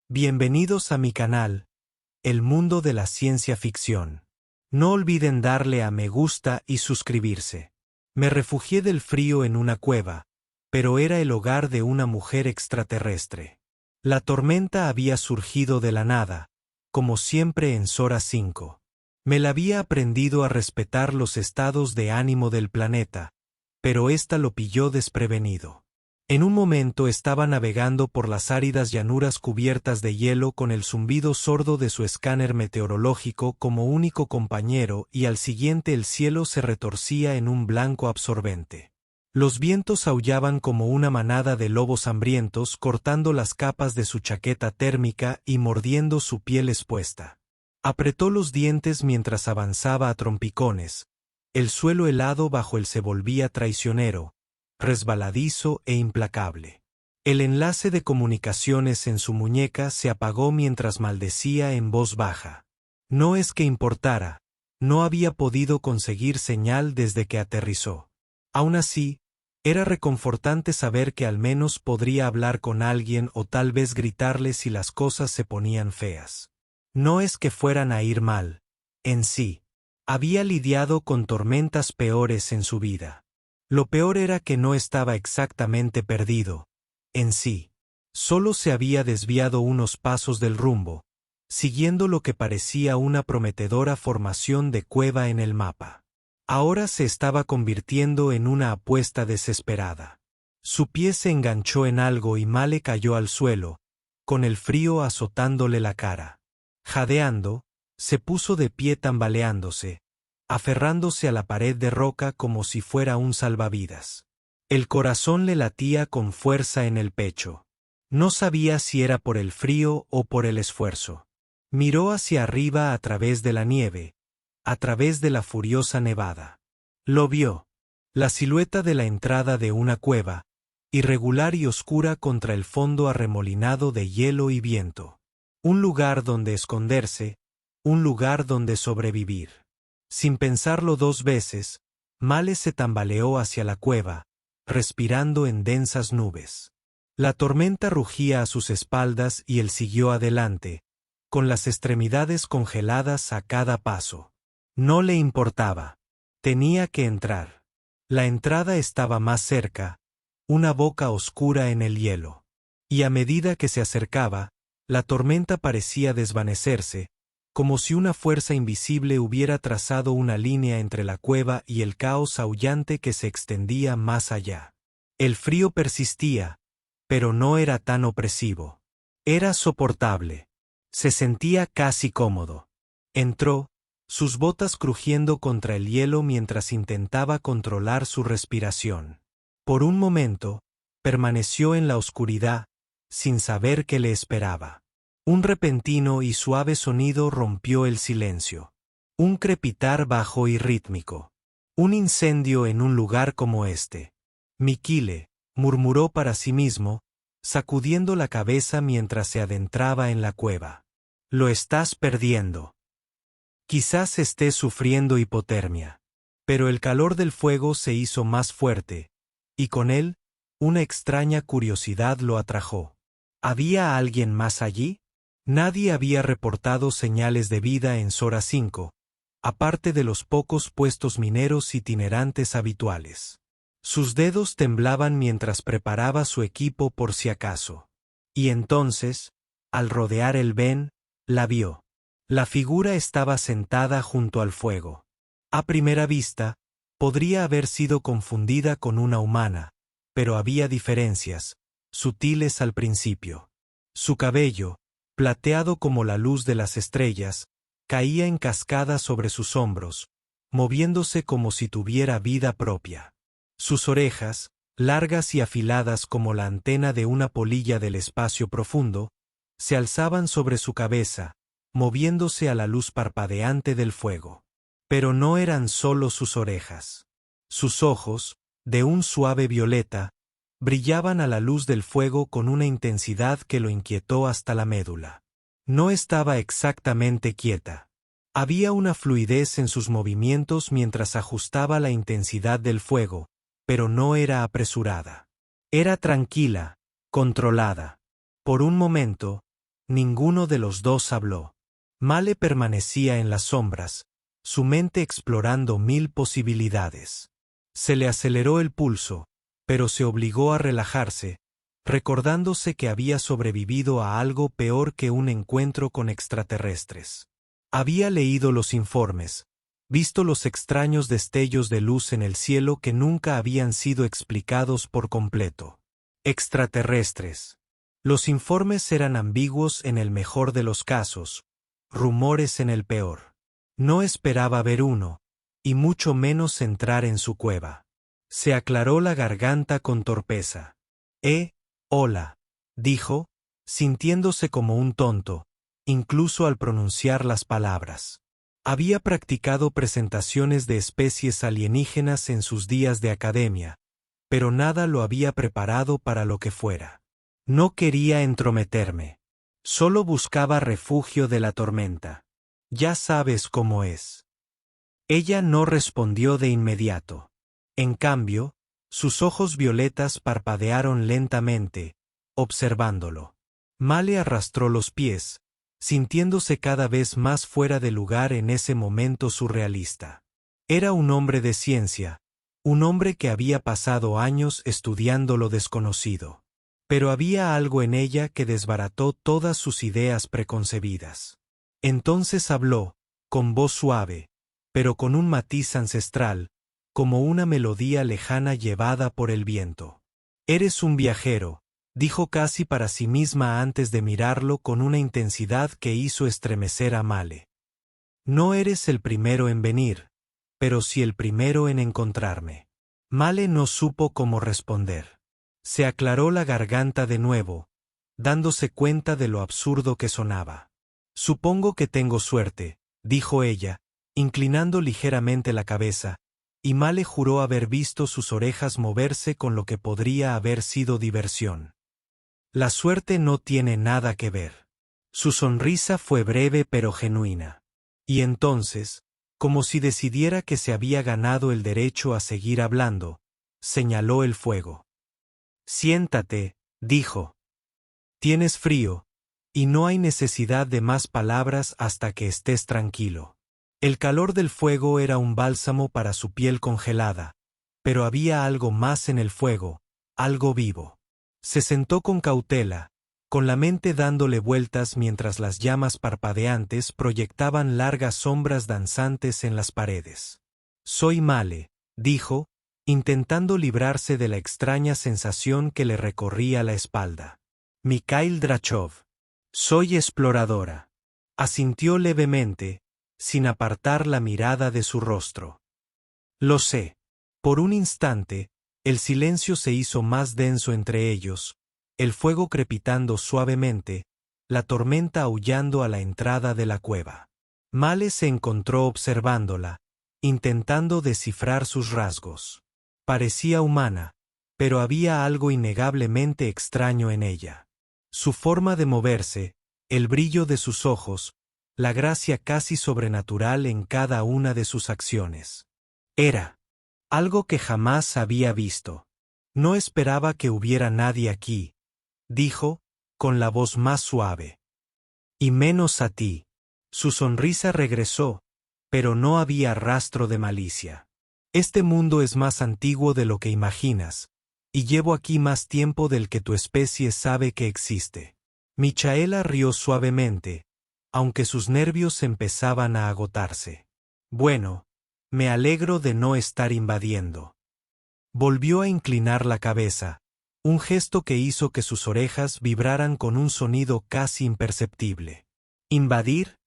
Bienvenidos a mi canal, El Mundo de la Ciencia Ficción. No olviden darle a me gusta y suscribirse. Me refugié del frío en una cueva, pero era el hogar de una mujer extraterrestre. La tormenta había surgido de la nada, como siempre en Sora 5. Me la había aprendido a respetar los estados de ánimo del planeta, pero ésta lo pilló desprevenido. En un momento estaba navegando por las áridas llanuras cubiertas de hielo con el zumbido sordo de su escáner meteorológico como único compañero y al siguiente el cielo se retorcía en un blanco absorbente. Los vientos aullaban como una manada de lobos hambrientos cortando las capas de su chaqueta térmica y mordiendo su piel expuesta. Apretó los dientes mientras avanzaba a trompicones. El suelo helado bajo él se volvía traicionero, resbaladizo e implacable. El enlace de comunicaciones en su muñeca se apagó mientras maldecía en voz baja. No es que importara, no había podido conseguir señal desde que aterrizó. Aún así, era reconfortante saber que al menos podría hablar con alguien o tal vez gritarle si las cosas se ponían feas. No es que fueran a ir mal, en sí. Había lidiado con tormentas peores en su vida. Lo peor era que no estaba exactamente perdido, en sí. Solo se había desviado unos pasos del rumbo, siguiendo lo que parecía una prometedora formación de cueva en el mapa. Ahora se estaba convirtiendo en una apuesta desesperada. Su pie se enganchó en algo y Male cayó al suelo, con el frío azotándole la cara. Jadeando, se puso de pie tambaleándose, aferrándose a la pared de roca como si fuera un salvavidas. El corazón le latía con fuerza en el pecho. No sabía si era por el frío o por el esfuerzo. Miró hacia arriba a través de la nieve, a través de la furiosa nevada. Lo vio. La silueta de la entrada de una cueva, irregular y oscura contra el fondo arremolinado de hielo y viento. Un lugar donde esconderse, un lugar donde sobrevivir. Sin pensarlo dos veces, Male se tambaleó hacia la cueva, respirando en densas nubes. La tormenta rugía a sus espaldas y él siguió adelante, con las extremidades congeladas a cada paso. No le importaba. Tenía que entrar. La entrada estaba más cerca, una boca oscura en el hielo. Y a medida que se acercaba, la tormenta parecía desvanecerse, como si una fuerza invisible hubiera trazado una línea entre la cueva y el caos aullante que se extendía más allá. El frío persistía, pero no era tan opresivo. Era soportable. Se sentía casi cómodo. Entró, sus botas crujiendo contra el hielo mientras intentaba controlar su respiración. Por un momento, permaneció en la oscuridad, sin saber qué le esperaba. Un repentino y suave sonido rompió el silencio. Un crepitar bajo y rítmico. Un incendio en un lugar como este. Mikile, murmuró para sí mismo, sacudiendo la cabeza mientras se adentraba en la cueva. Lo estás perdiendo. Quizás estés sufriendo hipotermia. Pero el calor del fuego se hizo más fuerte, y con él, una extraña curiosidad lo atrajo. ¿Había alguien más allí? Nadie había reportado señales de vida en Sora 5, aparte de los pocos puestos mineros itinerantes habituales. Sus dedos temblaban mientras preparaba su equipo por si acaso. Y entonces, al rodear el ven, la vio. La figura estaba sentada junto al fuego. A primera vista, podría haber sido confundida con una humana, pero había diferencias, sutiles al principio. Su cabello, plateado como la luz de las estrellas, caía en cascada sobre sus hombros, moviéndose como si tuviera vida propia. Sus orejas, largas y afiladas como la antena de una polilla del espacio profundo, se alzaban sobre su cabeza, moviéndose a la luz parpadeante del fuego. Pero no eran solo sus orejas. Sus ojos, de un suave violeta, brillaban a la luz del fuego con una intensidad que lo inquietó hasta la médula. No estaba exactamente quieta. Había una fluidez en sus movimientos mientras ajustaba la intensidad del fuego, pero no era apresurada. Era tranquila, controlada. Por un momento, Ninguno de los dos habló. Male permanecía en las sombras, su mente explorando 1000 posibilidades. Se le aceleró el pulso, pero se obligó a relajarse, recordándose que había sobrevivido a algo peor que un encuentro con extraterrestres. Había leído los informes, visto los extraños destellos de luz en el cielo que nunca habían sido explicados por completo. Extraterrestres. Los informes eran ambiguos en el mejor de los casos, rumores en el peor. No esperaba ver uno, y mucho menos entrar en su cueva. Se aclaró la garganta con torpeza. Hola, dijo, sintiéndose como un tonto, incluso al pronunciar las palabras. Había practicado presentaciones de especies alienígenas en sus días de academia, pero nada lo había preparado para lo que fuera. No quería entrometerme. Solo buscaba refugio de la tormenta. Ya sabes cómo es. Ella no respondió de inmediato. En cambio, sus ojos violetas parpadearon lentamente, observándolo. Male arrastró los pies, sintiéndose cada vez más fuera de lugar en ese momento surrealista. Era un hombre de ciencia, un hombre que había pasado años estudiando lo desconocido. Pero había algo en ella que desbarató todas sus ideas preconcebidas. Entonces habló, con voz suave, pero con un matiz ancestral, como una melodía lejana llevada por el viento. Eres un viajero, dijo casi para sí misma antes de mirarlo con una intensidad que hizo estremecer a Male. No eres el primero en venir, pero sí el primero en encontrarme. Male no supo cómo responder. Se aclaró la garganta de nuevo, dándose cuenta de lo absurdo que sonaba. Supongo que tengo suerte, dijo ella, inclinando ligeramente la cabeza, y Male juró haber visto sus orejas moverse con lo que podría haber sido diversión. La suerte no tiene nada que ver. Su sonrisa fue breve pero genuina. Y entonces, como si decidiera que se había ganado el derecho a seguir hablando, señaló el fuego. Siéntate, dijo. Tienes frío, y no hay necesidad de más palabras hasta que estés tranquilo. El calor del fuego era un bálsamo para su piel congelada, pero había algo más en el fuego, algo vivo. Se sentó con cautela, con la mente dándole vueltas mientras las llamas parpadeantes proyectaban largas sombras danzantes en las paredes. Soy Male, dijo, intentando librarse de la extraña sensación que le recorría la espalda. Mikhail Drachov. Soy exploradora. Asintió levemente, sin apartar la mirada de su rostro. Lo sé. Por un instante, el silencio se hizo más denso entre ellos, el fuego crepitando suavemente, la tormenta aullando a la entrada de la cueva. Male se encontró observándola, intentando descifrar sus rasgos. Parecía humana, pero había algo innegablemente extraño en ella. Su forma de moverse, el brillo de sus ojos, la gracia casi sobrenatural en cada una de sus acciones. Era algo que jamás había visto. No esperaba que hubiera nadie aquí, dijo, con la voz más suave. Y menos a ti. Su sonrisa regresó, pero no había rastro de malicia. Este mundo es más antiguo de lo que imaginas, y llevo aquí más tiempo del que tu especie sabe que existe. Michaela rió suavemente, aunque sus nervios empezaban a agotarse. Bueno, me alegro de no estar invadiendo. Volvió a inclinar la cabeza, un gesto que hizo que sus orejas vibraran con un sonido casi imperceptible. ¿Invadir?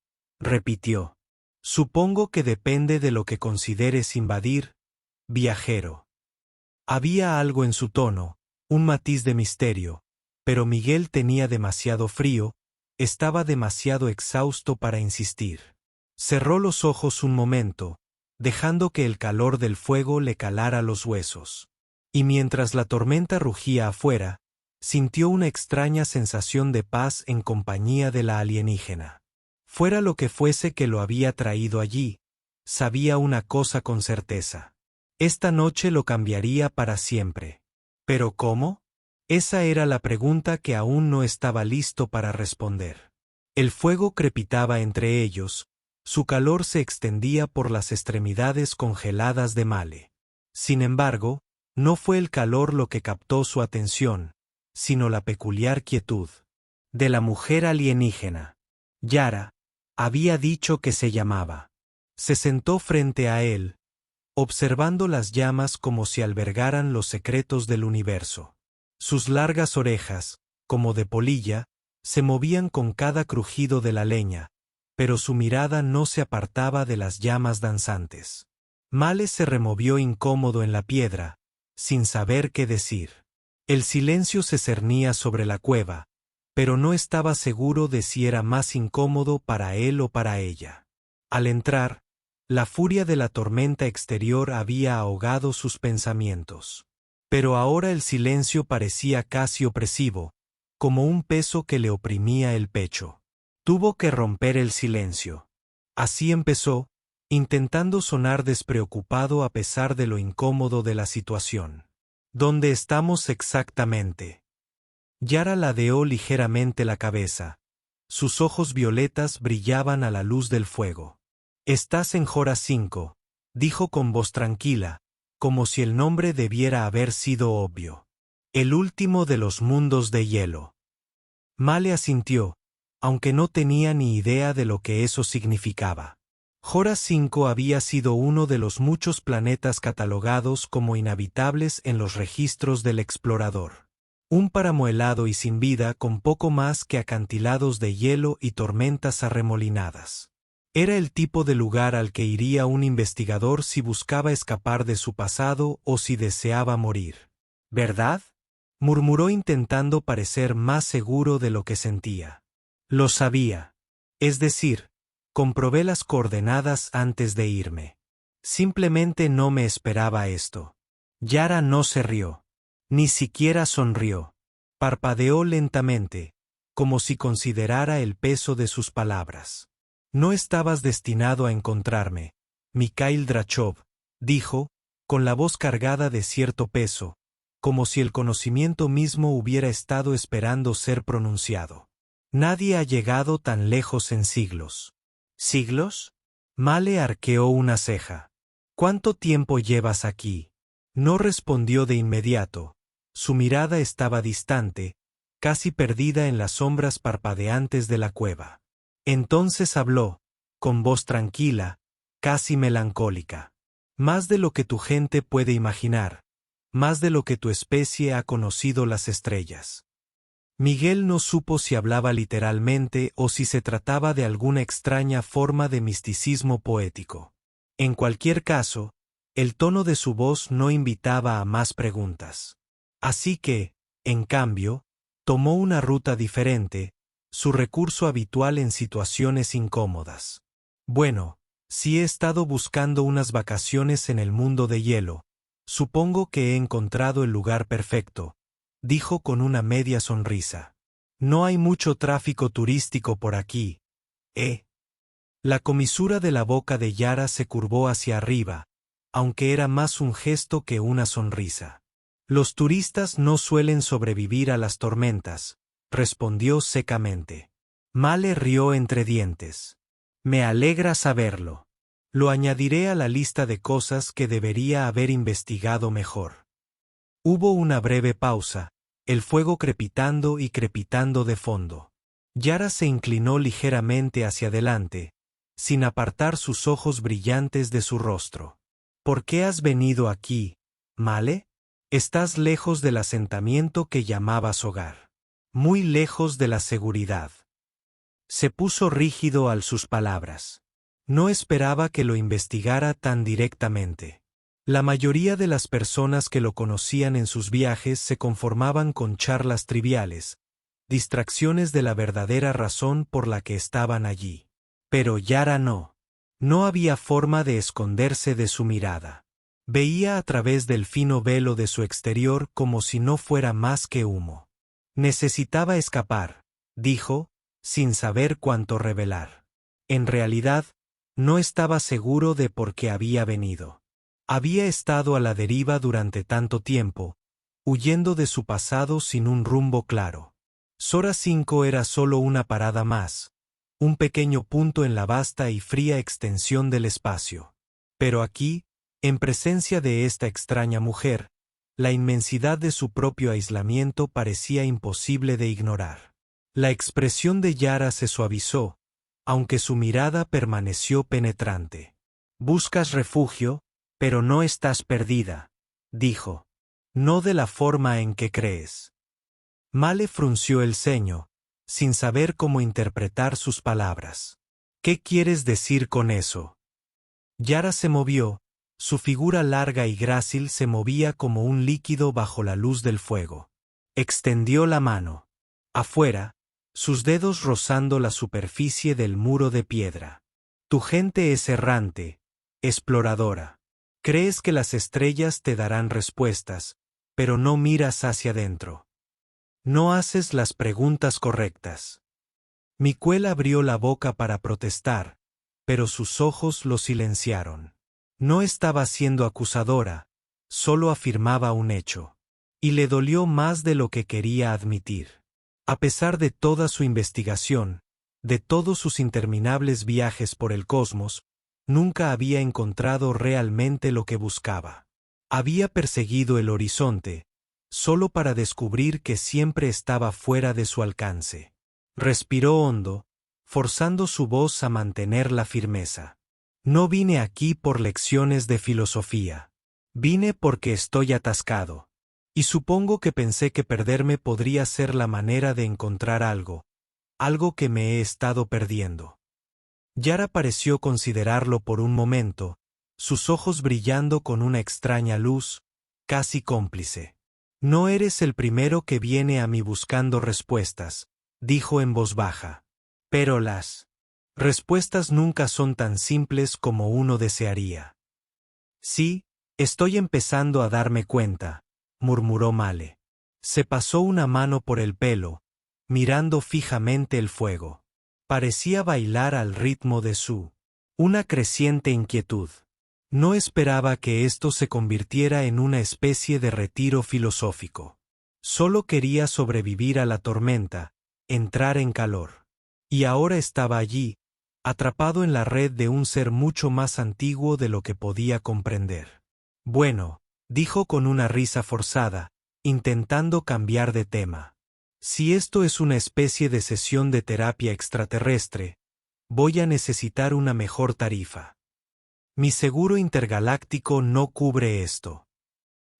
Repitió. Supongo que depende de lo que consideres invadir, viajero. Había algo en su tono, un matiz de misterio, pero Miguel tenía demasiado frío, estaba demasiado exhausto para insistir. Cerró los ojos un momento, dejando que el calor del fuego le calara los huesos. Y mientras la tormenta rugía afuera, sintió una extraña sensación de paz en compañía de la alienígena. Fuera lo que fuese que lo había traído allí, sabía una cosa con certeza. Esta noche lo cambiaría para siempre. ¿Pero cómo? Esa era la pregunta que aún no estaba listo para responder. El fuego crepitaba entre ellos, su calor se extendía por las extremidades congeladas de Male. Sin embargo, no fue el calor lo que captó su atención, sino la peculiar quietud de la mujer alienígena. Yara había dicho que se llamaba. Se sentó frente a él, observando las llamas como si albergaran los secretos del universo. Sus largas orejas, como de polilla, se movían con cada crujido de la leña, pero su mirada no se apartaba de las llamas danzantes. Male se removió incómodo en la piedra, sin saber qué decir. El silencio se cernía sobre la cueva, pero no estaba seguro de si era más incómodo para él o para ella. Al entrar, la furia de la tormenta exterior había ahogado sus pensamientos. Pero ahora el silencio parecía casi opresivo, como un peso que le oprimía el pecho. Tuvo que romper el silencio. Así empezó, intentando sonar despreocupado a pesar de lo incómodo de la situación. ¿Dónde estamos exactamente? Yara ladeó ligeramente la cabeza. Sus ojos violetas brillaban a la luz del fuego. Estás en Jora 5, dijo con voz tranquila, como si el nombre debiera haber sido obvio. El último de los mundos de hielo. Male asintió, aunque no tenía ni idea de lo que eso significaba. Jora 5 había sido uno de los muchos planetas catalogados como inhabitables en los registros del explorador. Un páramo helado y sin vida con poco más que acantilados de hielo y tormentas arremolinadas. Era el tipo de lugar al que iría un investigador si buscaba escapar de su pasado o si deseaba morir. ¿Verdad?, murmuró intentando parecer más seguro de lo que sentía. Lo sabía. Es decir, comprobé las coordenadas antes de irme. Simplemente no me esperaba esto. Yara no se rió. Ni siquiera sonrió. Parpadeó lentamente, como si considerara el peso de sus palabras. No estabas destinado a encontrarme, Mikhail Drachov, dijo, con la voz cargada de cierto peso, como si el conocimiento mismo hubiera estado esperando ser pronunciado. Nadie ha llegado tan lejos en siglos. ¿Siglos? Male arqueó una ceja. ¿Cuánto tiempo llevas aquí? No respondió de inmediato. Su mirada estaba distante, casi perdida en las sombras parpadeantes de la cueva. Entonces habló, con voz tranquila, casi melancólica. Más de lo que tu gente puede imaginar, más de lo que tu especie ha conocido las estrellas. Miguel no supo si hablaba literalmente o si se trataba de alguna extraña forma de misticismo poético. En cualquier caso, el tono de su voz no invitaba a más preguntas. Así que, en cambio, tomó una ruta diferente, su recurso habitual en situaciones incómodas. Bueno, si he estado buscando unas vacaciones en el mundo de hielo, supongo que he encontrado el lugar perfecto, dijo con una media sonrisa. No hay mucho tráfico turístico por aquí, ¿eh? La comisura de la boca de Yara se curvó hacia arriba, aunque era más un gesto que una sonrisa. Los turistas no suelen sobrevivir a las tormentas, respondió secamente. Male rió entre dientes. Me alegra saberlo. Lo añadiré a la lista de cosas que debería haber investigado mejor. Hubo una breve pausa, el fuego crepitando y crepitando de fondo. Yara se inclinó ligeramente hacia adelante, sin apartar sus ojos brillantes de su rostro. ¿Por qué has venido aquí, Male? Estás lejos del asentamiento que llamabas hogar. Muy lejos de la seguridad. Se puso rígido al sus palabras. No esperaba que lo investigara tan directamente. La mayoría de las personas que lo conocían en sus viajes se conformaban con charlas triviales, distracciones de la verdadera razón por la que estaban allí. Pero Yara no. No había forma de esconderse de su mirada. Veía a través del fino velo de su exterior como si no fuera más que humo. Necesitaba escapar, dijo, sin saber cuánto revelar. En realidad, no estaba seguro de por qué había venido. Había estado a la deriva durante tanto tiempo, huyendo de su pasado sin un rumbo claro. Jora 5 era solo una parada más, un pequeño punto en la vasta y fría extensión del espacio. Pero aquí, en presencia de esta extraña mujer, la inmensidad de su propio aislamiento parecía imposible de ignorar. La expresión de Yara se suavizó, aunque su mirada permaneció penetrante. «Buscas refugio, pero no estás perdida», dijo. «No de la forma en que crees». Male frunció el ceño, sin saber cómo interpretar sus palabras. «¿Qué quieres decir con eso?» Yara se movió, su figura larga y grácil se movía como un líquido bajo la luz del fuego. Extendió la mano. Afuera, sus dedos rozando la superficie del muro de piedra. «Tu gente es errante, exploradora. Crees que las estrellas te darán respuestas, pero no miras hacia adentro. No haces las preguntas correctas». Miquel abrió la boca para protestar, pero sus ojos lo silenciaron. No estaba siendo acusadora, solo afirmaba un hecho. Y le dolió más de lo que quería admitir. A pesar de toda su investigación, de todos sus interminables viajes por el cosmos, nunca había encontrado realmente lo que buscaba. Había perseguido el horizonte, solo para descubrir que siempre estaba fuera de su alcance. Respiró hondo, forzando su voz a mantener la firmeza. «No vine aquí por lecciones de filosofía. Vine porque estoy atascado. Y supongo que pensé que perderme podría ser la manera de encontrar algo que me he estado perdiendo». Yara pareció considerarlo por un momento, sus ojos brillando con una extraña luz, casi cómplice. «No eres el primero que viene a mí buscando respuestas», dijo en voz baja. «Pero las respuestas nunca son tan simples como uno desearía». «Sí, estoy empezando a darme cuenta», murmuró Male. Se pasó una mano por el pelo, mirando fijamente el fuego. Parecía bailar al ritmo de una creciente inquietud. No esperaba que esto se convirtiera en una especie de retiro filosófico. Solo quería sobrevivir a la tormenta, entrar en calor. Y ahora estaba allí, atrapado en la red de un ser mucho más antiguo de lo que podía comprender. «Bueno», dijo con una risa forzada, intentando cambiar de tema. «Si esto es una especie de sesión de terapia extraterrestre, voy a necesitar una mejor tarifa. Mi seguro intergaláctico no cubre esto».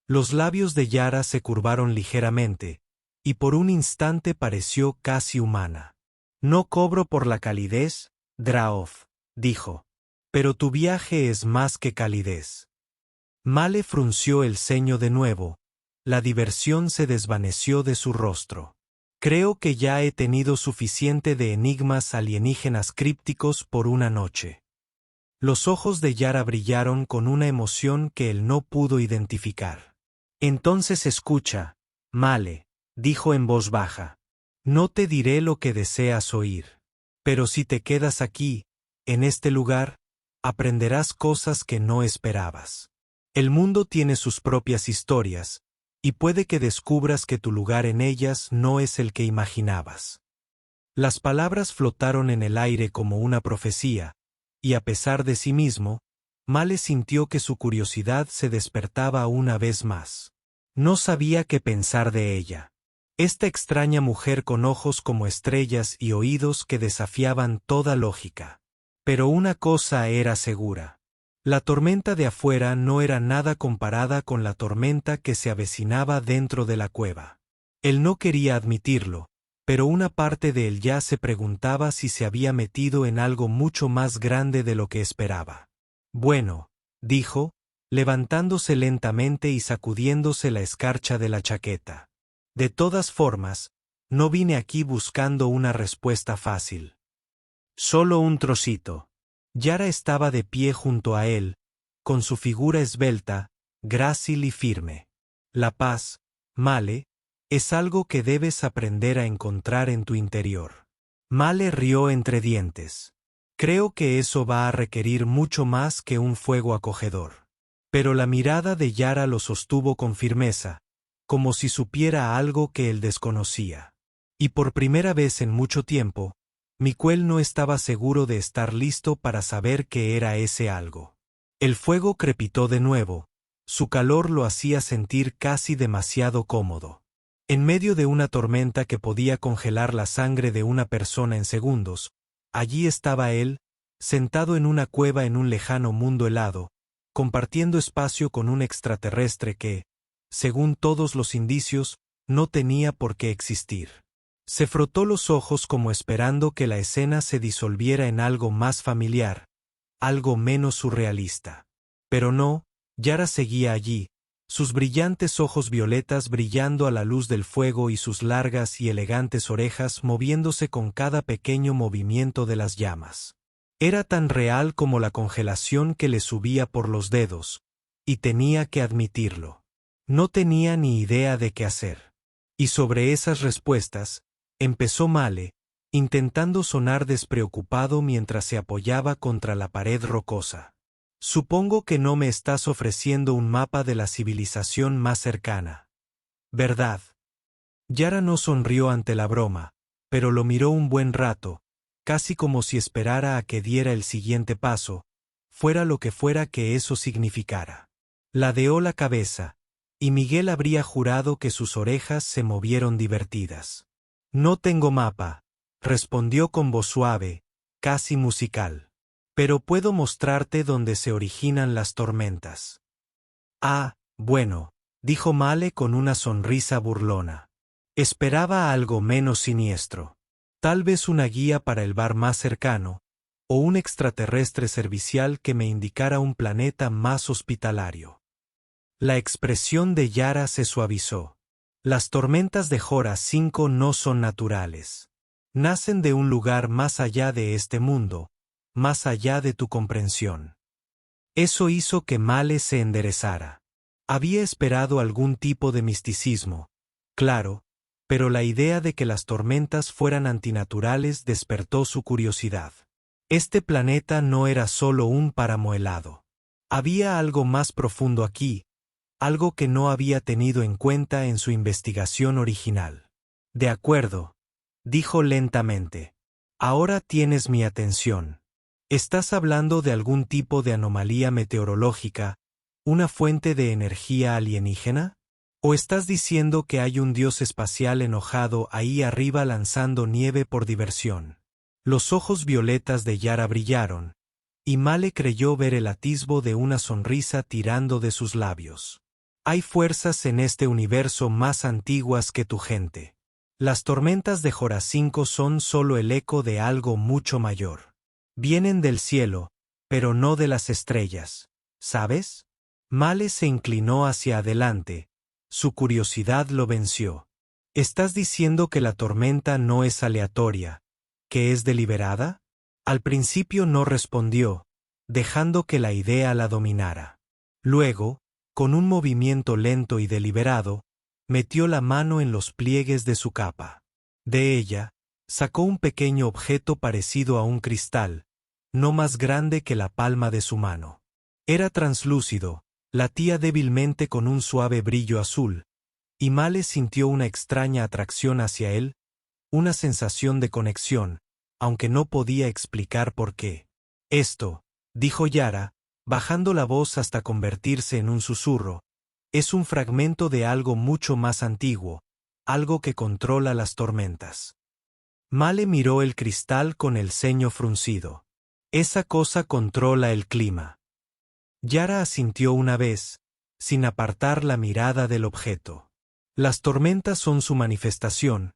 Los labios de Yara se curvaron ligeramente, y por un instante pareció casi humana. «No cobro por la calidez, Draoth», dijo. «Pero tu viaje es más que calidez». Male frunció el ceño de nuevo, la diversión se desvaneció de su rostro. «Creo que ya he tenido suficiente de enigmas alienígenas crípticos por una noche». Los ojos de Yara brillaron con una emoción que él no pudo identificar. «Entonces escucha, Male», dijo en voz baja. «No te diré lo que deseas oír. Pero si te quedas aquí, en este lugar, aprenderás cosas que no esperabas. El mundo tiene sus propias historias, y puede que descubras que tu lugar en ellas no es el que imaginabas». Las palabras flotaron en el aire como una profecía, y a pesar de sí mismo, Male sintió que su curiosidad se despertaba una vez más. No sabía qué pensar de ella. Esta extraña mujer con ojos como estrellas y oídos que desafiaban toda lógica. Pero una cosa era segura. La tormenta de afuera no era nada comparada con la tormenta que se avecinaba dentro de la cueva. Él no quería admitirlo, pero una parte de él ya se preguntaba si se había metido en algo mucho más grande de lo que esperaba. «Bueno», dijo, levantándose lentamente y sacudiéndose la escarcha de la chaqueta. «De todas formas, no vine aquí buscando una respuesta fácil. Solo un trocito». Yara estaba de pie junto a él, con su figura esbelta, grácil y firme. «La paz, Male, es algo que debes aprender a encontrar en tu interior». Male rió entre dientes. «Creo que eso va a requerir mucho más que un fuego acogedor». Pero la mirada de Yara lo sostuvo con firmeza, como si supiera algo que él desconocía. Y por primera vez en mucho tiempo, Miguel no estaba seguro de estar listo para saber qué era ese algo. El fuego crepitó de nuevo. Su calor lo hacía sentir casi demasiado cómodo. En medio de una tormenta que podía congelar la sangre de una persona en segundos, allí estaba él, sentado en una cueva en un lejano mundo helado, compartiendo espacio con un extraterrestre que, según todos los indicios, no tenía por qué existir. Se frotó los ojos como esperando que la escena se disolviera en algo más familiar, algo menos surrealista. Pero no, Yara seguía allí, sus brillantes ojos violetas brillando a la luz del fuego y sus largas y elegantes orejas moviéndose con cada pequeño movimiento de las llamas. Era tan real como la congelación que le subía por los dedos, y tenía que admitirlo. No tenía ni idea de qué hacer. Y sobre esas respuestas, empezó Male, intentando sonar despreocupado mientras se apoyaba contra la pared rocosa. Supongo que no me estás ofreciendo un mapa de la civilización más cercana, ¿verdad? Yara no sonrió ante la broma, pero lo miró un buen rato, casi como si esperara a que diera el siguiente paso, fuera lo que fuera que eso significara. Ladeó la cabeza, y Miguel habría jurado que sus orejas se movieron divertidas. No tengo mapa, respondió con voz suave, casi musical. Pero puedo mostrarte dónde se originan las tormentas. Ah, bueno, dijo Male con una sonrisa burlona. Esperaba algo menos siniestro. Tal vez una guía para el bar más cercano, o un extraterrestre servicial que me indicara un planeta más hospitalario. La expresión de Yara se suavizó. Las tormentas de Jora 5 no son naturales. Nacen de un lugar más allá de este mundo, más allá de tu comprensión. Eso hizo que Male se enderezara. Había esperado algún tipo de misticismo, claro, pero la idea de que las tormentas fueran antinaturales despertó su curiosidad. Este planeta no era solo un páramo helado. Había algo más profundo aquí, algo que no había tenido en cuenta en su investigación original. De acuerdo, dijo lentamente. Ahora tienes mi atención. ¿Estás hablando de algún tipo de anomalía meteorológica, una fuente de energía alienígena? ¿O estás diciendo que hay un dios espacial enojado ahí arriba lanzando nieve por diversión? Los ojos violetas de Yara brillaron, y Male creyó ver el atisbo de una sonrisa tirando de sus labios. Hay fuerzas en este universo más antiguas que tu gente. Las tormentas de Jora 5 son solo el eco de algo mucho mayor. Vienen del cielo, pero no de las estrellas, ¿sabes? Male se inclinó hacia adelante, su curiosidad lo venció. ¿Estás diciendo que la tormenta no es aleatoria, que es deliberada? Al principio no respondió, dejando que la idea la dominara. Luego, con un movimiento lento y deliberado, metió la mano en los pliegues de su capa. De ella, sacó un pequeño objeto parecido a un cristal, no más grande que la palma de su mano. Era translúcido, latía débilmente con un suave brillo azul, y Male sintió una extraña atracción hacia él, una sensación de conexión, aunque no podía explicar por qué. Esto, dijo Yara, bajando la voz hasta convertirse en un susurro, es un fragmento de algo mucho más antiguo, algo que controla las tormentas. Male miró el cristal con el ceño fruncido. Esa cosa controla el clima. Yara asintió una vez, sin apartar la mirada del objeto. Las tormentas son su manifestación,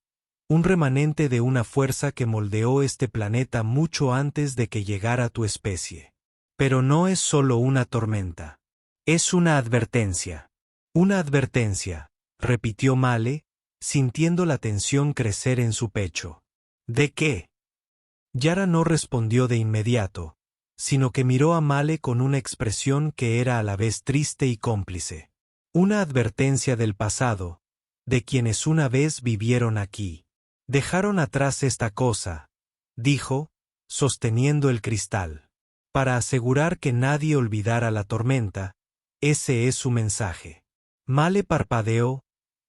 un remanente de una fuerza que moldeó este planeta mucho antes de que llegara tu especie. Pero no es solo una tormenta. Es una advertencia. Una advertencia, repitió Male, sintiendo la tensión crecer en su pecho. ¿De qué? Yara no respondió de inmediato, sino que miró a Male con una expresión que era a la vez triste y cómplice. Una advertencia del pasado, de quienes una vez vivieron aquí. Dejaron atrás esta cosa, dijo, sosteniendo el cristal. Para asegurar que nadie olvidara la tormenta, ese es su mensaje. Male parpadeó,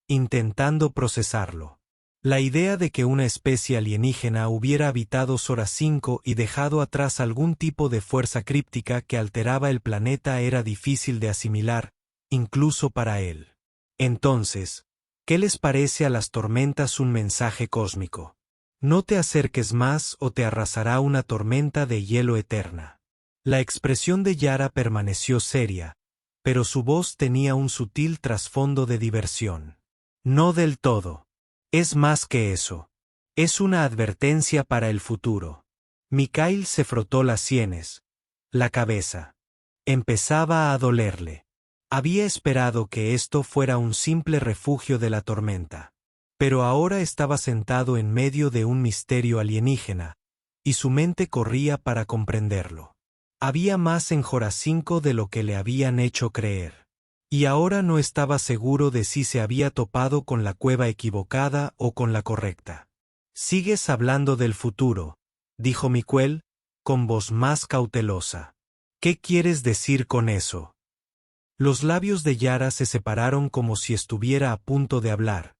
intentando procesarlo. La idea de que una especie alienígena hubiera habitado Sora 5 y dejado atrás algún tipo de fuerza críptica que alteraba el planeta era difícil de asimilar, incluso para él. Entonces, ¿qué les parece a las tormentas un mensaje cósmico? No te acerques más o te arrasará una tormenta de hielo eterna. La expresión de Yara permaneció seria, pero su voz tenía un sutil trasfondo de diversión. No del todo. Es más que eso. Es una advertencia para el futuro. Mikhail se frotó las sienes, la cabeza. Empezaba a dolerle. Había esperado que esto fuera un simple refugio de la tormenta. Pero ahora estaba sentado en medio de un misterio alienígena, y su mente corría para comprenderlo. Había más en Jora 5 de lo que le habían hecho creer. Y ahora no estaba seguro de si se había topado con la cueva equivocada o con la correcta. «Sigues hablando del futuro», dijo Miquel, con voz más cautelosa. «¿Qué quieres decir con eso?» Los labios de Yara se separaron como si estuviera a punto de hablar,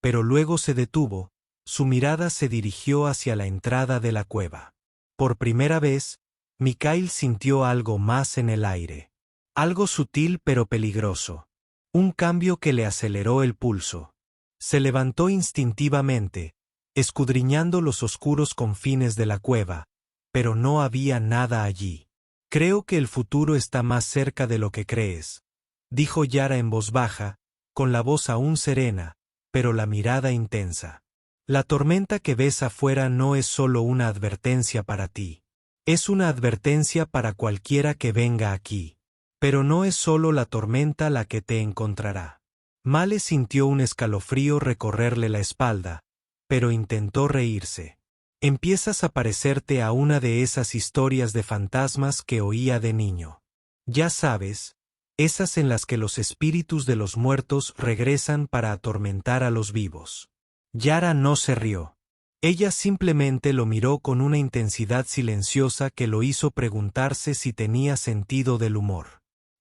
pero luego se detuvo, su mirada se dirigió hacia la entrada de la cueva. Por primera vez, Mikhail sintió algo más en el aire. Algo sutil pero peligroso. Un cambio que le aceleró el pulso. Se levantó instintivamente, escudriñando los oscuros confines de la cueva, pero no había nada allí. «Creo que el futuro está más cerca de lo que crees», dijo Yara en voz baja, con la voz aún serena, pero la mirada intensa. «La tormenta que ves afuera no es solo una advertencia para ti. Es una advertencia para cualquiera que venga aquí. Pero no es solo la tormenta la que te encontrará». Male sintió un escalofrío recorrerle la espalda, pero intentó reírse. «Empiezas a parecerte a una de esas historias de fantasmas que oía de niño. Ya sabes, esas en las que los espíritus de los muertos regresan para atormentar a los vivos». Yara no se rió. Ella simplemente lo miró con una intensidad silenciosa que lo hizo preguntarse si tenía sentido del humor.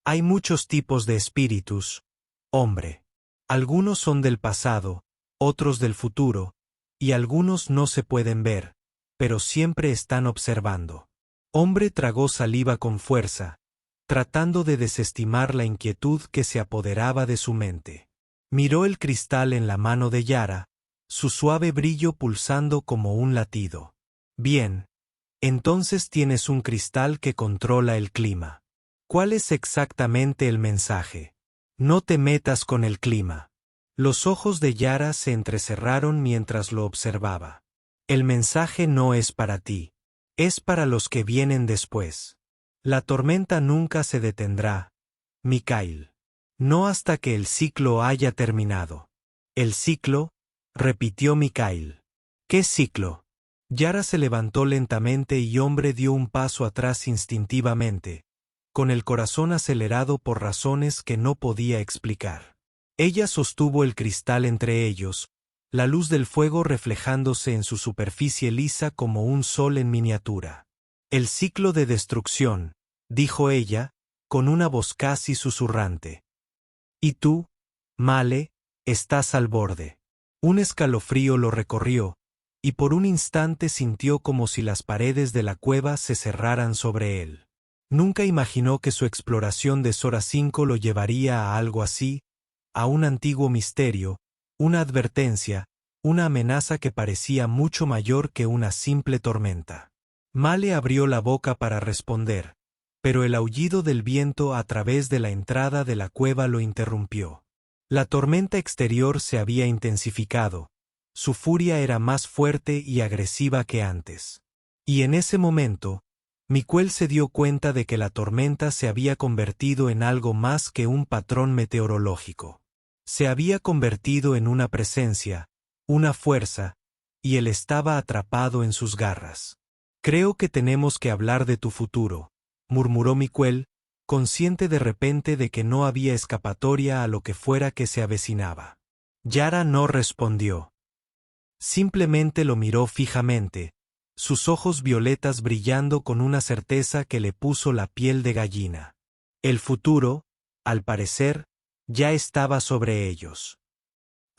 «Hay muchos tipos de espíritus, hombre. Algunos son del pasado, otros del futuro, y algunos no se pueden ver, pero siempre están observando». Hombre tragó saliva con fuerza, tratando de desestimar la inquietud que se apoderaba de su mente. Miró el cristal en la mano de Yara, su suave brillo pulsando como un latido. «Bien, entonces tienes un cristal que controla el clima. ¿Cuál es exactamente el mensaje? No te metas con el clima». Los ojos de Yara se entrecerraron mientras lo observaba. «El mensaje no es para ti. Es para los que vienen después. La tormenta nunca se detendrá, Mikhail. No hasta que el ciclo haya terminado». «¿El ciclo?», repitió Mikhail. «¿Qué ciclo?». Yara se levantó lentamente y Hombre dio un paso atrás instintivamente, con el corazón acelerado por razones que no podía explicar. Ella sostuvo el cristal entre ellos, la luz del fuego reflejándose en su superficie lisa como un sol en miniatura. «El ciclo de destrucción», dijo ella, con una voz casi susurrante. «Y tú, Male, estás al borde». Un escalofrío lo recorrió, y por un instante sintió como si las paredes de la cueva se cerraran sobre él. Nunca imaginó que su exploración de Sora 5 lo llevaría a algo así, a un antiguo misterio, una advertencia, una amenaza que parecía mucho mayor que una simple tormenta. Male abrió la boca para responder, pero el aullido del viento a través de la entrada de la cueva lo interrumpió. La tormenta exterior se había intensificado, su furia era más fuerte y agresiva que antes. Y en ese momento, Miquel se dio cuenta de que la tormenta se había convertido en algo más que un patrón meteorológico. Se había convertido en una presencia, una fuerza, y él estaba atrapado en sus garras. «Creo que tenemos que hablar de tu futuro», murmuró Miquel, consciente de repente de que no había escapatoria a lo que fuera que se avecinaba. Yara no respondió. Simplemente lo miró fijamente, sus ojos violetas brillando con una certeza que le puso la piel de gallina. El futuro, al parecer, ya estaba sobre ellos.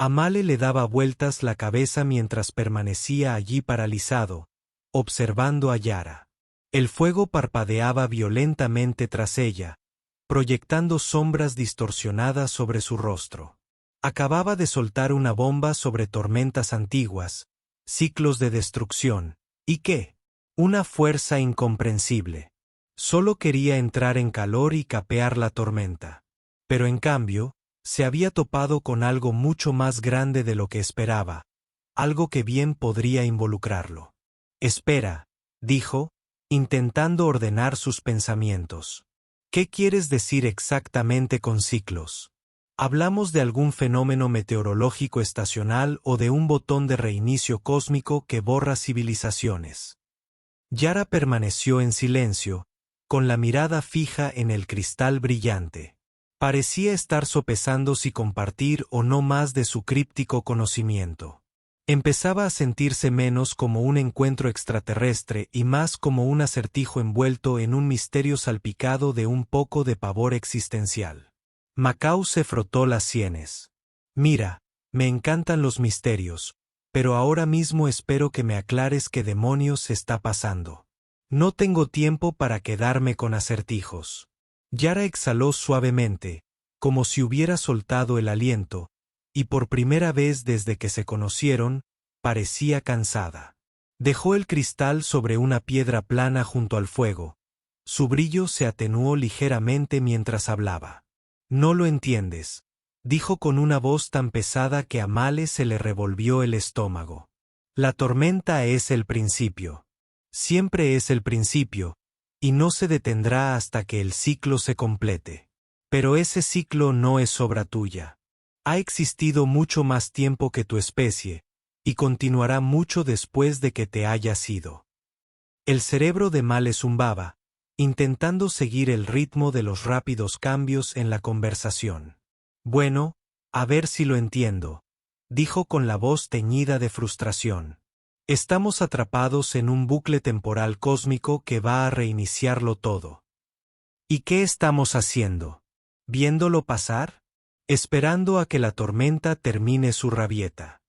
Male le daba vueltas la cabeza mientras permanecía allí paralizado, observando a Yara. El fuego parpadeaba violentamente tras ella, proyectando sombras distorsionadas sobre su rostro. Acababa de soltar una bomba sobre tormentas antiguas, ciclos de destrucción, ¿y qué? Una fuerza incomprensible. Solo quería entrar en calor y capear la tormenta. Pero en cambio, se había topado con algo mucho más grande de lo que esperaba, algo que bien podría involucrarlo. Espera, dijo, intentando ordenar sus pensamientos. ¿Qué quieres decir exactamente con ciclos? ¿Hablamos de algún fenómeno meteorológico estacional o de un botón de reinicio cósmico que borra civilizaciones? Yara permaneció en silencio, con la mirada fija en el cristal brillante. Parecía estar sopesando si compartir o no más de su críptico conocimiento. Empezaba a sentirse menos como un encuentro extraterrestre y más como un acertijo envuelto en un misterio salpicado de un poco de pavor existencial. Macao se frotó las sienes. Mira, me encantan los misterios, pero ahora mismo espero que me aclares qué demonios está pasando. No tengo tiempo para quedarme con acertijos. Yara exhaló suavemente, como si hubiera soltado el aliento, y por primera vez desde que se conocieron, parecía cansada. Dejó el cristal sobre una piedra plana junto al fuego. Su brillo se atenuó ligeramente mientras hablaba. No lo entiendes, dijo con una voz tan pesada que a Male se le revolvió el estómago. La tormenta es el principio. Siempre es el principio, y no se detendrá hasta que el ciclo se complete. Pero ese ciclo no es obra tuya. Ha existido mucho más tiempo que tu especie, y continuará mucho después de que te hayas ido. El cerebro de Male zumbaba, intentando seguir el ritmo de los rápidos cambios en la conversación. Bueno, a ver si lo entiendo, dijo con la voz teñida de frustración. Estamos atrapados en un bucle temporal cósmico que va a reiniciarlo todo. ¿Y qué estamos haciendo? ¿Viéndolo pasar? Esperando a que la tormenta termine su rabieta.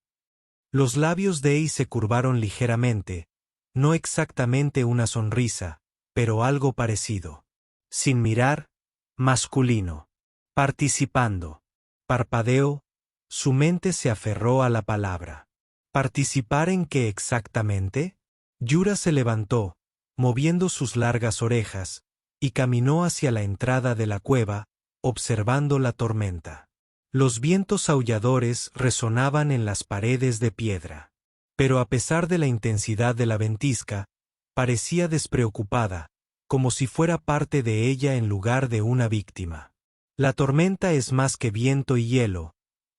Los labios de Ei se curvaron ligeramente, no exactamente una sonrisa, pero algo parecido. Sin mirar, masculino. Participando. Parpadeó, su mente se aferró a la palabra. ¿Participar en qué exactamente? Yura se levantó, moviendo sus largas orejas, y caminó hacia la entrada de la cueva, observando la tormenta. Los vientos aulladores resonaban en las paredes de piedra. Pero a pesar de la intensidad de la ventisca, parecía despreocupada, como si fuera parte de ella en lugar de una víctima. La tormenta es más que viento y hielo,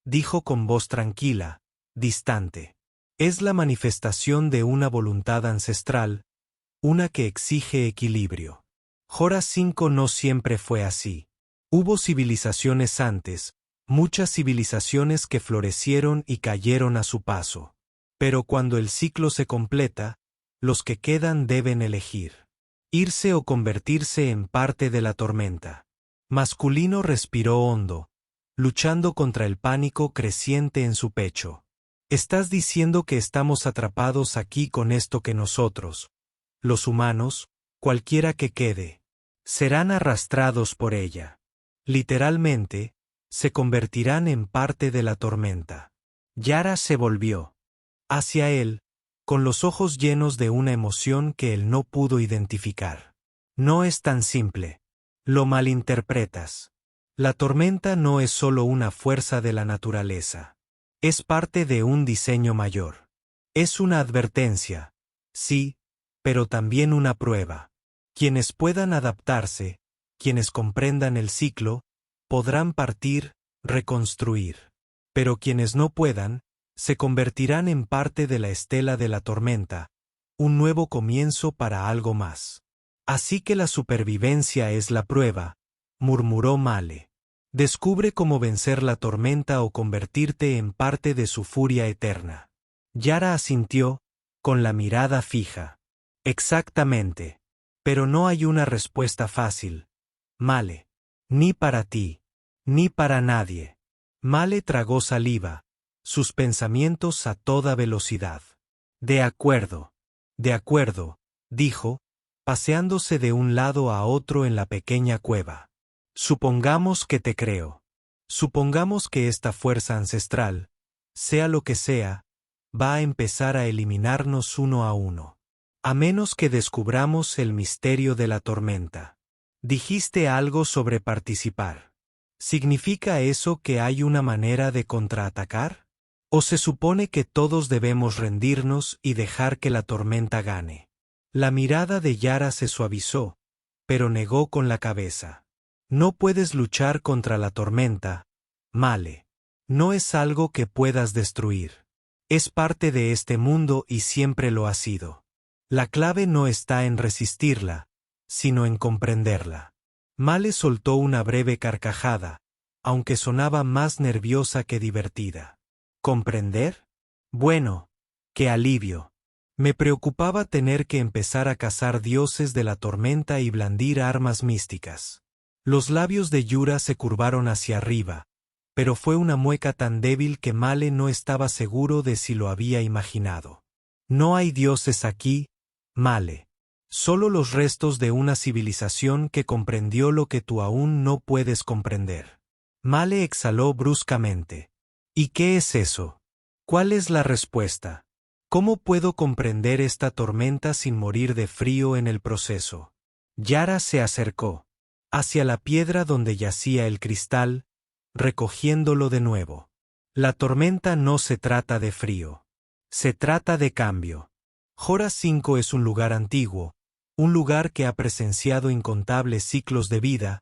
dijo con voz tranquila, distante. Es la manifestación de una voluntad ancestral, una que exige equilibrio. Jora 5 no siempre fue así. Hubo civilizaciones antes, muchas civilizaciones que florecieron y cayeron a su paso. Pero cuando el ciclo se completa, los que quedan deben elegir. Irse o convertirse en parte de la tormenta. Masculino respiró hondo, luchando contra el pánico creciente en su pecho. Estás diciendo que estamos atrapados aquí con esto que nosotros, los humanos, cualquiera que quede, serán arrastrados por ella. Literalmente, se convertirán en parte de la tormenta. Yara se volvió hacia él, con los ojos llenos de una emoción que él no pudo identificar. No es tan simple. Lo malinterpretas. La tormenta no es solo una fuerza de la naturaleza. Es parte de un diseño mayor. Es una advertencia, sí, pero también una prueba. Quienes puedan adaptarse, quienes comprendan el ciclo, podrán partir, reconstruir. Pero quienes no puedan, se convertirán en parte de la estela de la tormenta, un nuevo comienzo para algo más. Así que la supervivencia es la prueba, murmuró Male. Descubre cómo vencer la tormenta o convertirte en parte de su furia eterna. Yara asintió, con la mirada fija. Exactamente. Pero no hay una respuesta fácil. Male. Ni para ti. Ni para nadie. Male tragó saliva, sus pensamientos a toda velocidad. De acuerdo, dijo, paseándose de un lado a otro en la pequeña cueva. Supongamos que te creo. Supongamos que esta fuerza ancestral, sea lo que sea, va a empezar a eliminarnos uno a uno. A menos que descubramos el misterio de la tormenta. Dijiste algo sobre participar. ¿Significa eso que hay una manera de contraatacar? ¿O se supone que todos debemos rendirnos y dejar que la tormenta gane? La mirada de Yara se suavizó, pero negó con la cabeza. No puedes luchar contra la tormenta, Male. No es algo que puedas destruir. Es parte de este mundo y siempre lo ha sido. La clave no está en resistirla, sino en comprenderla. Male soltó una breve carcajada, aunque sonaba más nerviosa que divertida. ¿Comprender? Bueno, qué alivio. Me preocupaba tener que empezar a cazar dioses de la tormenta y blandir armas místicas. Los labios de Yura se curvaron hacia arriba, pero fue una mueca tan débil que Male no estaba seguro de si lo había imaginado. No hay dioses aquí, Male. Solo los restos de una civilización que comprendió lo que tú aún no puedes comprender. Male exhaló bruscamente. ¿Y qué es eso? ¿Cuál es la respuesta? ¿Cómo puedo comprender esta tormenta sin morir de frío en el proceso? Yara se acercó hacia la piedra donde yacía el cristal, recogiéndolo de nuevo. La tormenta no se trata de frío. Se trata de cambio. Jora 5 es un lugar antiguo, un lugar que ha presenciado incontables ciclos de vida,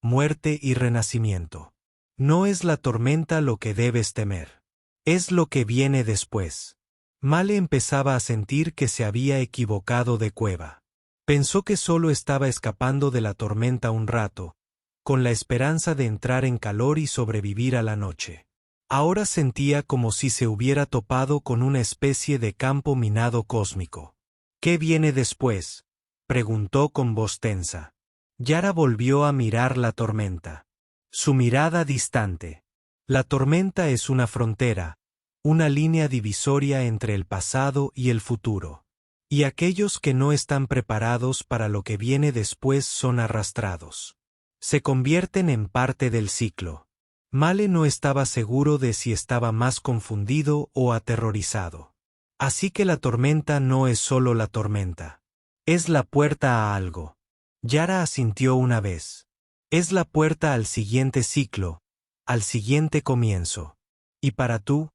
muerte y renacimiento. No es la tormenta lo que debes temer. Es lo que viene después. Male empezaba a sentir que se había equivocado de cueva. Pensó que solo estaba escapando de la tormenta un rato, con la esperanza de entrar en calor y sobrevivir a la noche. Ahora sentía como si se hubiera topado con una especie de campo minado cósmico. ¿Qué viene después?, preguntó con voz tensa. Yara volvió a mirar la tormenta. Su mirada distante. La tormenta es una frontera, una línea divisoria entre el pasado y el futuro. Y aquellos que no están preparados para lo que viene después son arrastrados. Se convierten en parte del ciclo. Male no estaba seguro de si estaba más confundido o aterrorizado. Así que la tormenta no es solo la tormenta. Es la puerta a algo. Yara asintió una vez. Es la puerta al siguiente ciclo, al siguiente comienzo. Y para tú,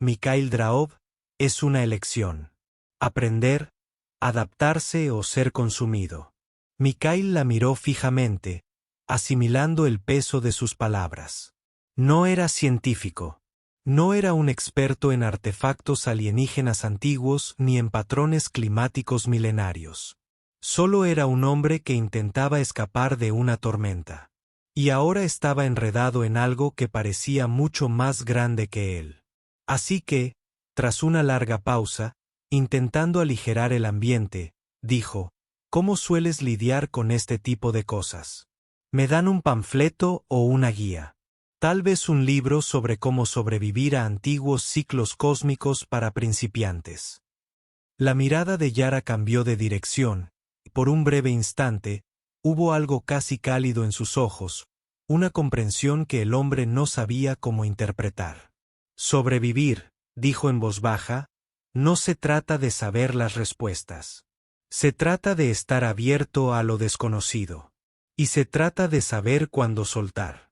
Mikhail Draov, es una elección. Aprender, adaptarse o ser consumido. Mikhail la miró fijamente, asimilando el peso de sus palabras. No era científico. No era un experto en artefactos alienígenas antiguos ni en patrones climáticos milenarios. Solo era un hombre que intentaba escapar de una tormenta. Y ahora estaba enredado en algo que parecía mucho más grande que él. Así que, tras una larga pausa, intentando aligerar el ambiente, dijo: ¿Cómo sueles lidiar con este tipo de cosas? ¿Me dan un panfleto o una guía? Tal vez un libro sobre cómo sobrevivir a antiguos ciclos cósmicos para principiantes. La mirada de Yara cambió de dirección, y por un breve instante, hubo algo casi cálido en sus ojos, una comprensión que el hombre no sabía cómo interpretar. Sobrevivir, dijo en voz baja, no se trata de saber las respuestas. Se trata de estar abierto a lo desconocido. Y se trata de saber cuándo soltar.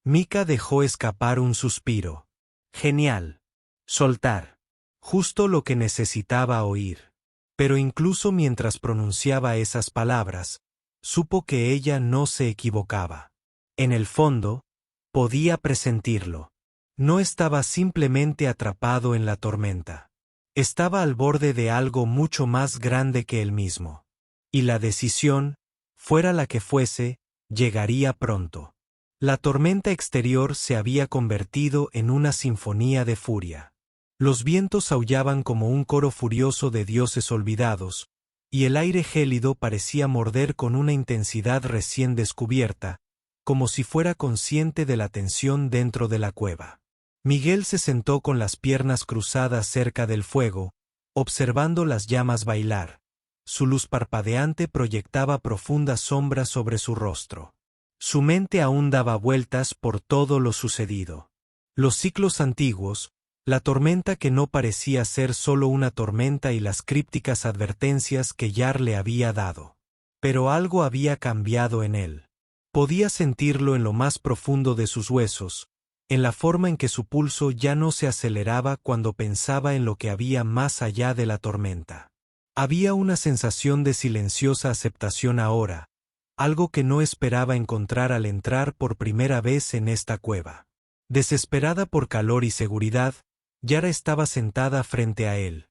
Mika dejó escapar un suspiro. Genial. Soltar. Justo lo que necesitaba oír. Pero incluso mientras pronunciaba esas palabras, supo que ella no se equivocaba. En el fondo, podía presentirlo. No estaba simplemente atrapado en la tormenta. Estaba al borde de algo mucho más grande que él mismo. Y la decisión, fuera la que fuese, llegaría pronto. La tormenta exterior se había convertido en una sinfonía de furia. Los vientos aullaban como un coro furioso de dioses olvidados, y el aire gélido parecía morder con una intensidad recién descubierta, como si fuera consciente de la tensión dentro de la cueva. Miguel se sentó con las piernas cruzadas cerca del fuego, observando las llamas bailar. Su luz parpadeante proyectaba profundas sombras sobre su rostro. Su mente aún daba vueltas por todo lo sucedido. Los ciclos antiguos, la tormenta que no parecía ser solo una tormenta y las crípticas advertencias que Yar le había dado. Pero algo había cambiado en él. Podía sentirlo en lo más profundo de sus huesos, en la forma en que su pulso ya no se aceleraba cuando pensaba en lo que había más allá de la tormenta. Había una sensación de silenciosa aceptación ahora, algo que no esperaba encontrar al entrar por primera vez en esta cueva. Desesperada por calor y seguridad, Yara estaba sentada frente a él.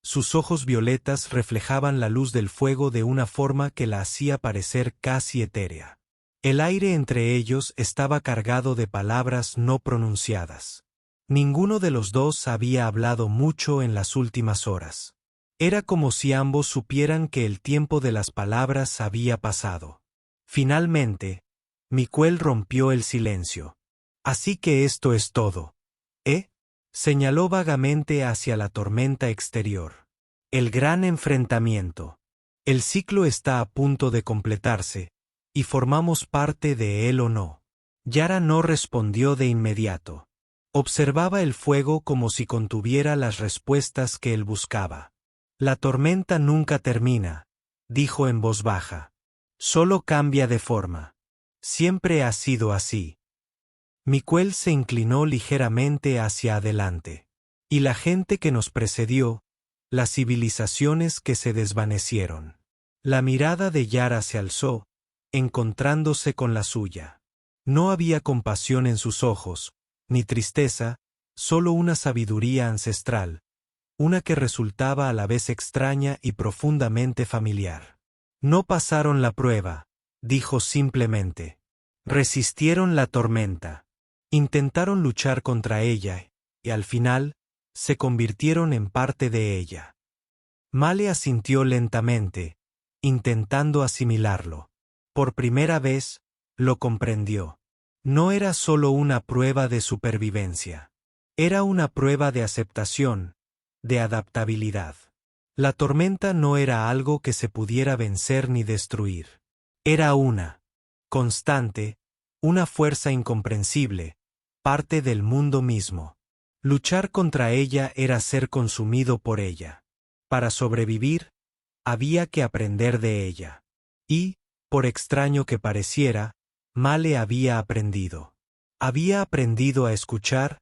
Sus ojos violetas reflejaban la luz del fuego de una forma que la hacía parecer casi etérea. El aire entre ellos estaba cargado de palabras no pronunciadas. Ninguno de los dos había hablado mucho en las últimas horas. Era como si ambos supieran que el tiempo de las palabras había pasado. Finalmente, Miquel rompió el silencio. «Así que esto es todo, ¿eh?», señaló vagamente hacia la tormenta exterior. «El gran enfrentamiento. El ciclo está a punto de completarse, y formamos parte de él o no». Yara no respondió de inmediato. Observaba el fuego como si contuviera las respuestas que él buscaba. «La tormenta nunca termina», dijo en voz baja. «Solo cambia de forma. Siempre ha sido así». Miquel se inclinó ligeramente hacia adelante. «Y la gente que nos precedió, las civilizaciones que se desvanecieron». La mirada de Yara se alzó, encontrándose con la suya. No había compasión en sus ojos, ni tristeza, solo una sabiduría ancestral, una que resultaba a la vez extraña y profundamente familiar. «No pasaron la prueba», dijo simplemente. «Resistieron la tormenta. Intentaron luchar contra ella, y al final, se convirtieron en parte de ella». Male asintió lentamente, intentando asimilarlo. Por primera vez, lo comprendió. No era solo una prueba de supervivencia. Era una prueba de aceptación, de adaptabilidad. La tormenta no era algo que se pudiera vencer ni destruir. Era una constante, una fuerza incomprensible, parte del mundo mismo. Luchar contra ella era ser consumido por ella. Para sobrevivir, había que aprender de ella. Y, por extraño que pareciera, Male había aprendido. Había aprendido a escuchar,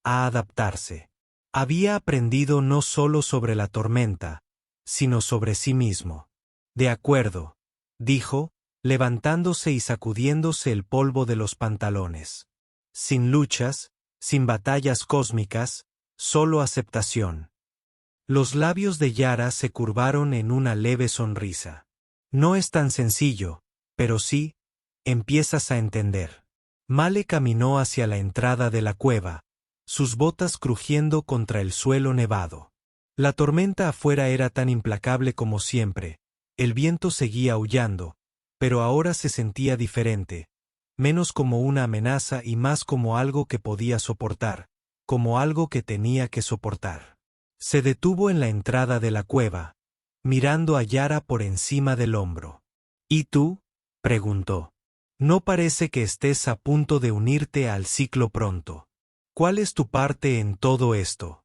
a adaptarse. Había aprendido no solo sobre la tormenta, sino sobre sí mismo. «De acuerdo», dijo, levantándose y sacudiéndose el polvo de los pantalones. «Sin luchas, sin batallas cósmicas, solo aceptación». Los labios de Yara se curvaron en una leve sonrisa. «No es tan sencillo, pero sí, empiezas a entender». Male caminó hacia la entrada de la cueva, sus botas crujiendo contra el suelo nevado. La tormenta afuera era tan implacable como siempre, el viento seguía aullando, pero ahora se sentía diferente, menos como una amenaza y más como algo que podía soportar, como algo que tenía que soportar. Se detuvo en la entrada de la cueva, mirando a Yara por encima del hombro. «¿Y tú?», preguntó. «No parece que estés a punto de unirte al ciclo pronto. ¿Cuál es tu parte en todo esto?».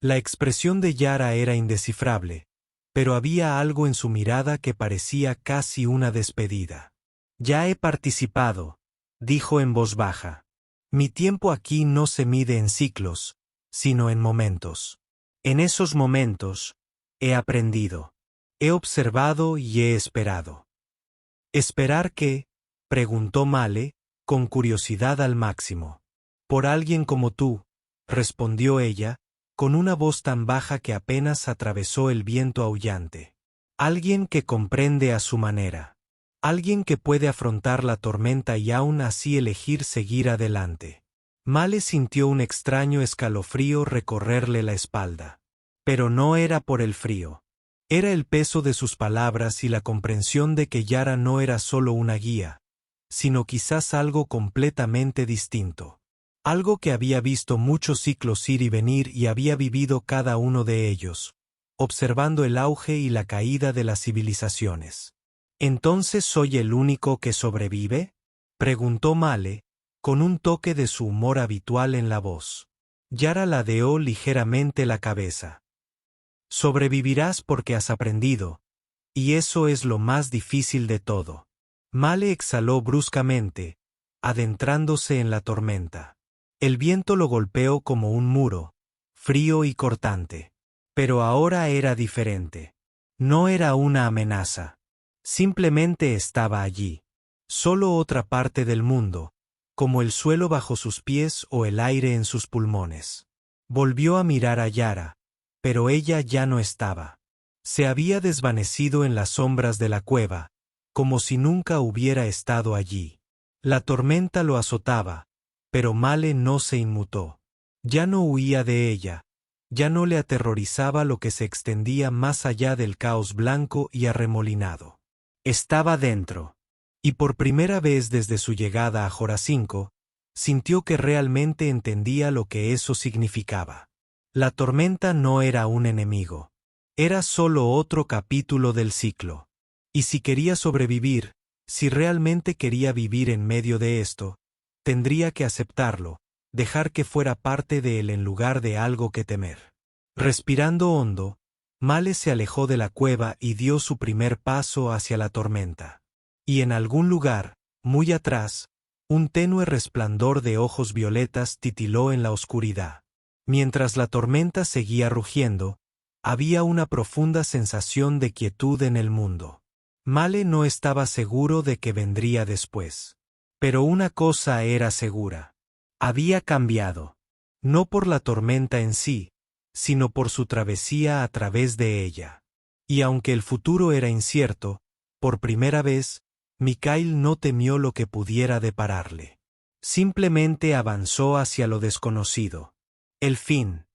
La expresión de Yara era indescifrable, pero había algo en su mirada que parecía casi una despedida. «Ya he participado», dijo en voz baja. «Mi tiempo aquí no se mide en ciclos, sino en momentos. En esos momentos, he aprendido. He observado y he esperado». «¿Esperar qué?», preguntó Male, con curiosidad al máximo. «Por alguien como tú», respondió ella, con una voz tan baja que apenas atravesó el viento aullante. «Alguien que comprende a su manera. Alguien que puede afrontar la tormenta y aún así elegir seguir adelante». Male sintió un extraño escalofrío recorrerle la espalda. Pero no era por el frío. Era el peso de sus palabras y la comprensión de que Yara no era solo una guía, sino quizás algo completamente distinto. Algo que había visto muchos ciclos ir y venir y había vivido cada uno de ellos, observando el auge y la caída de las civilizaciones. ¿Entonces soy el único que sobrevive?, preguntó Male, con un toque de su humor habitual en la voz. Yara ladeó ligeramente la cabeza. Sobrevivirás porque has aprendido, y eso es lo más difícil de todo. Male exhaló bruscamente, adentrándose en la tormenta. El viento lo golpeó como un muro, frío y cortante. Pero ahora era diferente. No era una amenaza. Simplemente estaba allí. Solo otra parte del mundo, como el suelo bajo sus pies o el aire en sus pulmones. Volvió a mirar a Yara, pero ella ya no estaba. Se había desvanecido en las sombras de la cueva, como si nunca hubiera estado allí. La tormenta lo azotaba, pero Male no se inmutó. Ya no huía de ella, ya no le aterrorizaba lo que se extendía más allá del caos blanco y arremolinado. Estaba dentro. Y por primera vez desde su llegada a Joracinco, sintió que realmente entendía lo que eso significaba. La tormenta no era un enemigo. Era solo otro capítulo del ciclo. Y si quería sobrevivir, si realmente quería vivir en medio de esto, tendría que aceptarlo, dejar que fuera parte de él en lugar de algo que temer. Respirando hondo, Male se alejó de la cueva y dio su primer paso hacia la tormenta. Y en algún lugar, muy atrás, un tenue resplandor de ojos violetas titiló en la oscuridad. Mientras la tormenta seguía rugiendo, había una profunda sensación de quietud en el mundo. Male no estaba seguro de qué vendría después. Pero una cosa era segura. Había cambiado. No por la tormenta en sí, sino por su travesía a través de ella. Y aunque el futuro era incierto, por primera vez, Mikhail no temió lo que pudiera depararle. Simplemente avanzó hacia lo desconocido. El fin.